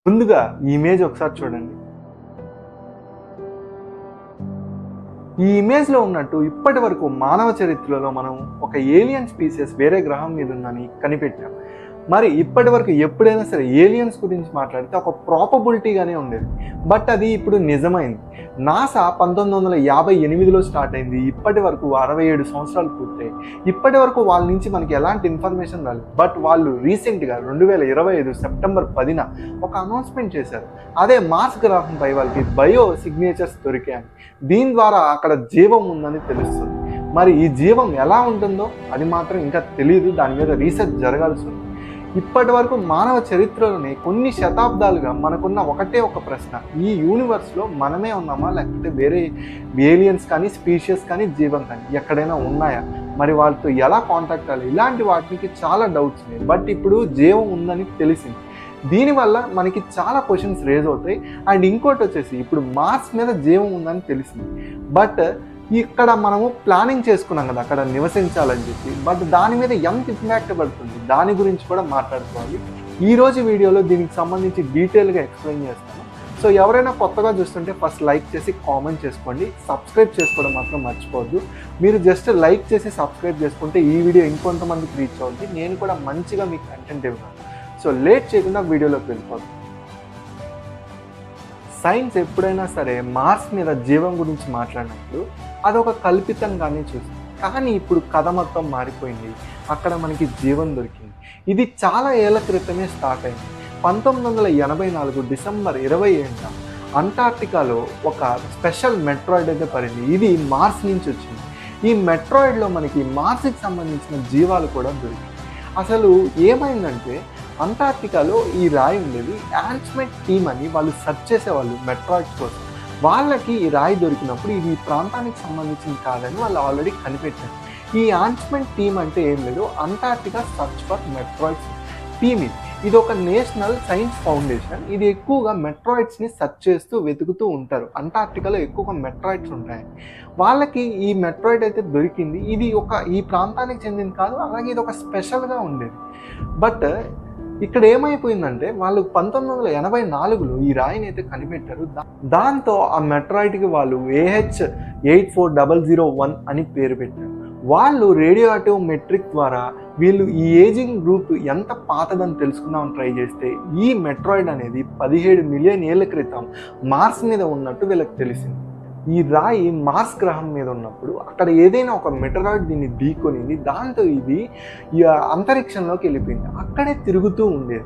ముందుగా ఈ ఇమేజ్ ఒకసారి చూడండి. ఈ ఇమేజ్లో ఉన్నట్టు ఇప్పటి వరకు మానవ చరిత్రలో మనం ఒక ఏలియన్ స్పీసెస్ వేరే గ్రహం మీద ఉందని కనిపెట్టాం. మరి ఇప్పటి వరకు ఎప్పుడైనా సరే ఏలియన్స్ గురించి మాట్లాడితే ఒక ప్రాబబిలిటీగానే ఉండేది. బట్ అది ఇప్పుడు నిజమైంది. నాసా 1958లో స్టార్ట్ అయింది. ఇప్పటి వరకు 67 సంవత్సరాలు పూర్తయి. ఇప్పటి వరకు వాళ్ళ నుంచి మనకి ఎలాంటి ఇన్ఫర్మేషన్ రాలేదు. బట్ వాళ్ళు రీసెంట్గా 2025 సెప్టెంబర్ 10న ఒక అనౌన్స్మెంట్ చేశారు. అదే మార్స్ గ్రహంపై వాళ్ళకి బయో సిగ్నేచర్స్ దొరికాయని. దీని ద్వారా అక్కడ జీవం ఉందని తెలుస్తుంది. మరి ఈ జీవం ఎలా ఉంటుందో అది మాత్రం ఇంకా తెలియదు. దాని మీద రీసెర్చ్ జరగాల్సి ఉంది. ఇప్పటి వరకు మానవ చరిత్రలోనే కొన్ని శతాబ్దాలుగా మనకున్న ఒకటే ఒక ప్రశ్న, ఈ యూనివర్స్లో మనమే ఉన్నామా, లేకపోతే వేరే ఏలియన్స్ కానీ స్పీషియస్ కానీ జీవం కానీ ఎక్కడైనా ఉన్నాయా, మరి వాళ్ళతో ఎలా కాంటాక్ట్ అవ్వాలి, ఇలాంటి వాటికి చాలా డౌట్స్ ఉన్నాయి. బట్ ఇప్పుడు జీవం ఉందని తెలిసింది. దీనివల్ల మనకి చాలా క్వశ్చన్స్ రేజ్ అవుతాయి. అండ్ ఇంకోటి వచ్చేసి ఇప్పుడు మార్స్ మీద జీవం ఉందని తెలిసింది. బట్ ఇక్కడ మనము ప్లానింగ్ చేసుకున్నాం కదా అక్కడ నివసించాలని చెప్పి. బట్ దాని మీద ఎంత ఇంపాక్ట్ పడుతుంది దాని గురించి కూడా మాట్లాడుకోవాలి. ఈరోజు వీడియోలో దీనికి సంబంధించి డీటెయిల్గా ఎక్స్ప్లెయిన్ చేస్తాను. సో ఎవరైనా కొత్తగా చూస్తుంటే ఫస్ట్ లైక్ చేసి కామెంట్ చేసుకోండి. సబ్స్క్రైబ్ చేసుకోవడం మాత్రం మర్చిపోవద్దు. మీరు జస్ట్ లైక్ చేసి సబ్స్క్రైబ్ చేసుకుంటే ఈ వీడియో ఇంకొంతమందికి రీచ్ అవుతుంది. నేను కూడా మంచిగా మీకు కంటెంట్ ఇవ్వను. సో లేట్ చేయకుండా వీడియోలోకి వెళ్ళిపోతాం. సైన్స్ ఎప్పుడైనా సరే మార్స్ మీద జీవం గురించి మాట్లాడినప్పుడు అదొక కల్పితంగానే చూస్తుంది. కానీ ఇప్పుడు కథ మొత్తం మారిపోయింది. అక్కడ మనకి జీవం దొరికింది. ఇది చాలా ఏళ్ల క్రితమే స్టార్ట్ అయింది. 1984 డిసెంబర్ 27న అంటార్క్టికాలో ఒక స్పెషల్ మెట్రాయిడ్ అయితే పడింది. ఇది మార్స్ నుంచి వచ్చింది. ఈ మెట్రాయిడ్లో మనకి మార్స్కి సంబంధించిన జీవాలు కూడా దొరికాయి. అసలు ఏమైందంటే అంటార్క్టికాలో ఈ రాయి ఉండేది. యాంట్స్మెంట్ టీమ్ అని వాళ్ళు సెర్చ్ చేసేవాళ్ళు మెట్రాయిడ్స్ కోసం. వాళ్ళకి ఈ రాయి దొరికినప్పుడు ఇది ఈ ప్రాంతానికి సంబంధించింది కాదని వాళ్ళు ఆల్రెడీ కనిపెట్టారు. ఈ యాంట్స్మెంట్ టీమ్ అంటే ఏం లేదు, Antarctica search for meteoroids team. ఇది ఒక నేషనల్ సైన్స్ ఫౌండేషన్. ఇది ఎక్కువగా మెట్రాయిడ్స్ని సెర్చ్ చేస్తూ వెతుకుతూ ఉంటారు. అంటార్క్టికాలో ఎక్కువగా మెట్రాయిడ్స్ ఉంటాయి. వాళ్ళకి ఈ మెట్రాయిడ్ అయితే దొరికింది. ఇది ఈ ప్రాంతానికి చెందింది కాదు, అలాగే ఇది ఒక స్పెషల్గా ఉండేది. బట్ ఇక్కడ ఏమైపోయిందంటే వాళ్ళు 1984లో ఈ రాయిని అయితే కనిపెట్టారు. దాంతో ఆ మెట్రాయిడ్కి వాళ్ళు AH84001 అని పేరు పెట్టారు. వాళ్ళు రేడియో యాక్టివ్ మెట్రిక్ ద్వారా వీళ్ళు ఈ ఏజింగ్ గ్రూప్ ఎంత పాతదని తెలుసుకుందామని ట్రై చేస్తే ఈ మెట్రాయిడ్ అనేది 17 మిలియన్ ఏళ్ల క్రితం మార్స్ మీద ఉన్నట్టు వీళ్ళకి తెలిసింది. ఈ రాయి మార్స్ గ్రహం మీద ఉన్నప్పుడు అక్కడ ఏదైనా ఒక మెటరాయిడ్ దీన్ని ఢీకొనింది. దాంతో ఇది ఈ అంతరిక్షంలోకి వెళ్ళిపోయింది. అక్కడే తిరుగుతూ ఉండేది.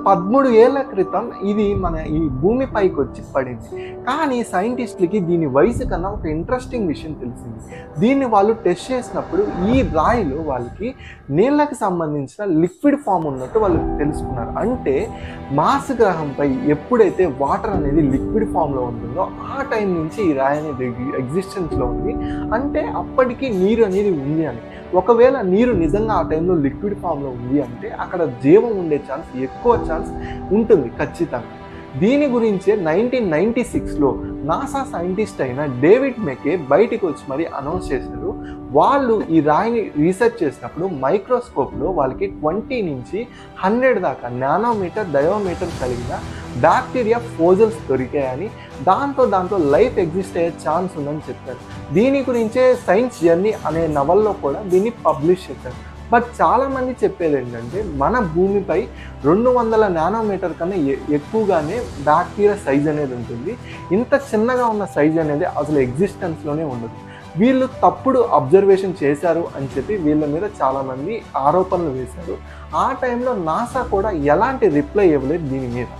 13 ఏళ్ల క్రితం ఇది మన ఈ భూమిపైకి వచ్చి పడింది. కానీ సైంటిస్టులకి దీని వయసు కన్నా ఒక ఇంట్రెస్టింగ్ విషయం తెలిసింది. దీన్ని వాళ్ళు టెస్ట్ చేసినప్పుడు ఈ రాయిలో వాళ్ళకి నీళ్ళకి సంబంధించిన లిక్విడ్ ఫామ్ ఉన్నట్టు వాళ్ళు తెలుసుకున్నారు. అంటే మార్స్ గ్రహంపై ఎప్పుడైతే వాటర్ అనేది లిక్విడ్ ఫామ్లో ఉంటుందో ఆ టైం నుంచి ఈ రాయి అనేది ఎగ్జిస్టెన్స్లో ఉంది. అంటే అప్పటికి నీరు అనేది ఉంది అని. ఒకవేళ నీరు నిజంగా ఆ టైంలో లిక్విడ్ ఫామ్లో ఉంది అంటే అక్కడ జీవం ఉండే ఛాన్స్, ఎక్కువ ఛాన్స్ ఉంటుంది ఖచ్చితంగా. దీని గురించే 1996లో నాసా సైంటిస్ట్ అయిన డేవిడ్ మెకే బయటికి వచ్చి మరి అనౌన్స్ చేశారు. వాళ్ళు ఈ రాయిని రీసెర్చ్ చేసినప్పుడు మైక్రోస్కోప్లో వాళ్ళకి 20 నుంచి 100 దాకా నానోమీటర్ డయోమీటర్ కలిగిన బ్యాక్టీరియా ఫోజల్స్ దొరికాయని, దాంతో లైఫ్ ఎగ్జిస్ట్ అయ్యే ఛాన్స్ ఉందని చెప్పారు. దీని గురించే సైన్స్ జర్నీ అనే నవల్లో కూడా దీన్ని పబ్లిష్ చేశారు. బట్ చాలామంది చెప్పేది ఏంటంటే మన భూమిపై 200 నానోమీటర్ కన్నా ఎక్కువగానే బ్యాక్టీరియా సైజ్ అనేది ఉంటుంది. ఇంత చిన్నగా ఉన్న సైజ్ అనేది అసలు ఎగ్జిస్టెన్స్లోనే ఉండదు. వీళ్ళు తప్పుడు అబ్జర్వేషన్ చేశారు అని చెప్పి వీళ్ళ మీద చాలామంది ఆరోపణలు వేశారు. ఆ టైంలో నాసా కూడా ఎలాంటి రిప్లై ఇవ్వలేదు దీని మీద.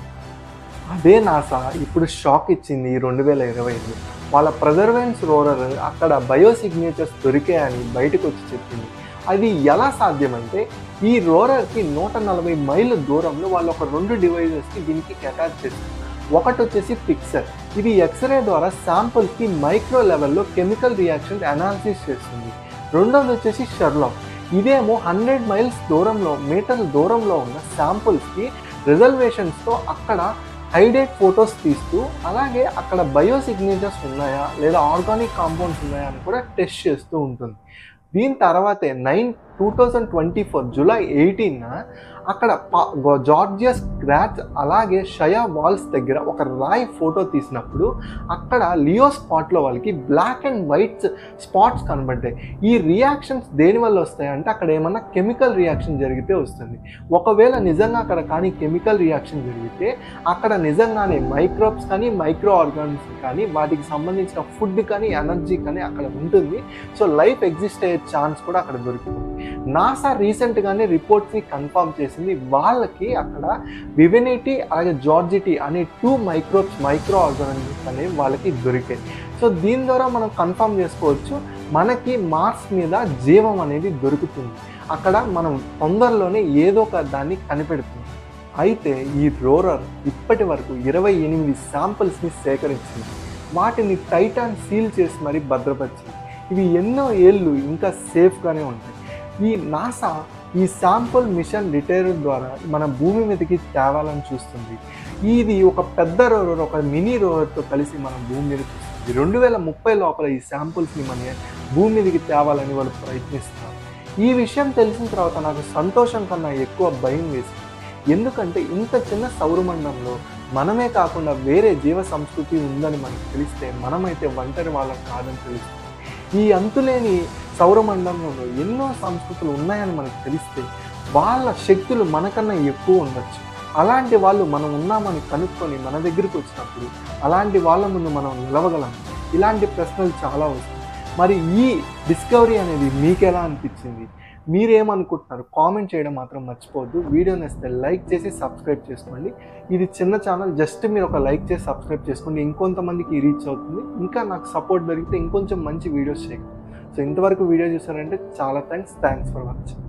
అదే నాసా ఇప్పుడు షాక్ ఇచ్చింది 2025. వాళ్ళ పర్సెవరెన్స్ రోవర్ అక్కడ బయోసిగ్నేచర్స్ దొరికాయని బయటకు వచ్చి చెప్పింది. అది ఎలా సాధ్యమంటే ఈ రోరర్కి 140 మైళ్ళ దూరంలో వాళ్ళు ఒక 2 డివైజెస్కి దీనికి అటాచ్ చేశారు. ఒకటి వచ్చేసి పిక్సర్. ఇది ఎక్స్రే ద్వారా శాంపుల్స్కి మైక్రో లెవెల్లో కెమికల్ రియాక్షన్ అనాలిసిస్ చేస్తుంది. రెండోది వచ్చేసి షెర్లాక్. ఇదేమో 100 మైల్స్ దూరంలో, మీటర్ల దూరంలో ఉన్న శాంపుల్స్కి రిజర్వేషన్స్తో అక్కడ హైడేట్ ఫొటోస్ తీస్తూ, అలాగే అక్కడ బయోసిగ్నేచర్స్ ఉన్నాయా లేదా ఆర్గానిక్ కాంపౌండ్స్ ఉన్నాయా అని కూడా టెస్ట్ చేస్తూ ఉంటుంది. దీని తర్వాతే 2024 జూలై 18న అక్కడ జార్జియస్ గ్రాచ్ అలాగే షయా వాల్స్ దగ్గర ఒక రాయి ఫోటో తీసినప్పుడు అక్కడ లియో స్పాట్లో వాళ్ళకి బ్లాక్ అండ్ వైట్ స్పాట్స్ కనబడ్డాయి. ఈ రియాక్షన్స్ దేనివల్ల వస్తాయంటే అక్కడ ఏమన్నా కెమికల్ రియాక్షన్ జరిగితే వస్తుంది. ఒకవేళ నిజంగా అక్కడ కానీ కెమికల్ రియాక్షన్ జరిగితే అక్కడ నిజంగానే మైక్రోబ్స్ కానీ మైక్రో ఆర్గానిజమ్స్ కానీ వాటికి సంబంధించిన ఫుడ్ కానీ ఎనర్జీ కానీ అక్కడ ఉంటుంది. సో లైఫ్ ఎగ్జిస్ట్ అయ్యే ఛాన్స్ కూడా అక్కడ దొరుకుతుంది. నాసా రీసెంట్గానే రిపోర్ట్స్ని కన్ఫర్మ్ చేసింది. వాళ్ళకి అక్కడ వివినిటీ అలాగే జార్జిటీ అనే 2 మైక్రో ఆర్గానిజమ్స్ అనేవి వాళ్ళకి దొరికాయి. సో దీని ద్వారా మనం కన్ఫర్మ్ చేసుకోవచ్చు మనకి మార్స్ మీద జీవం అనేది దొరుకుతుంది. అక్కడ మనం తొందరలోనే ఏదో ఒక దాన్ని కనిపెడుతుంది. అయితే ఈ రోరర్ ఇప్పటి వరకు 28 శాంపిల్స్ని సేకరించింది. వాటిని టైటాన్ సీల్ చేసి మరీ భద్రపరిచింది. ఇవి ఎన్నో ఏళ్ళు ఇంకా సేఫ్గానే ఉంటాయి. ఈ నాసా ఈ శాంపుల్ మిషన్ రిటైర్ ద్వారా మన భూమి మీదకి తేవాలని చూస్తుంది. ఇది ఒక పెద్ద రోవర్ ఒక మినీ రోవర్తో కలిసి మన భూమి మీదకి వస్తుంది. 2030 లోపల ఈ శాంపుల్స్ని మన భూమి మీదకి తేవాలని వాళ్ళు ప్రయత్నిస్తున్నారు. ఈ విషయం తెలిసిన తర్వాత నాకు సంతోషం కన్నా ఎక్కువ భయం వేసింది. ఎందుకంటే ఇంత చిన్న సౌరమండలంలో మనమే కాకుండా వేరే జీవ సంస్కృతి ఉందని మనకు తెలిస్తే మనమైతే ఒంటరి వాళ్ళం కాదని తెలుస్తుంది. ఈ అంతులేని సౌరమండలంలో ఎన్నో సంస్కృతులు ఉన్నాయని మనకు తెలిస్తే వాళ్ళ శక్తులు మనకన్నా ఎక్కువ ఉండొచ్చు. అలాంటి వాళ్ళు మనం ఉన్నామని కనుక్కొని మన దగ్గరికి వచ్చినప్పుడు అలాంటి వాళ్ళ ముందు మనం నిలవగలం. ఇలాంటి ప్రశ్నలు చాలా వస్తాయి. మరి ఈ డిస్కవరీ అనేది మీకు ఎలా అనిపించింది? మీరేమనుకుంటున్నారు? కామెంట్ చేయడం మాత్రం మర్చిపోవద్దు. వీడియో నచ్చితే లైక్ చేసి సబ్స్క్రైబ్ చేసుకోండి. ఇది చిన్న ఛానల్, జస్ట్ మీరు ఒక లైక్ చేసి సబ్స్క్రైబ్ చేసుకోండి. ఇంకొంతమందికి రీచ్ అవుతుంది. ఇంకా నాకు సపోర్ట్ దొరికితే ఇంకొంచెం మంచి వీడియోస్ చేయండి. సో ఇంతవరకు వీడియో చూసారంటే చాలా థ్యాంక్స్ ఫర్ వాచింగ్.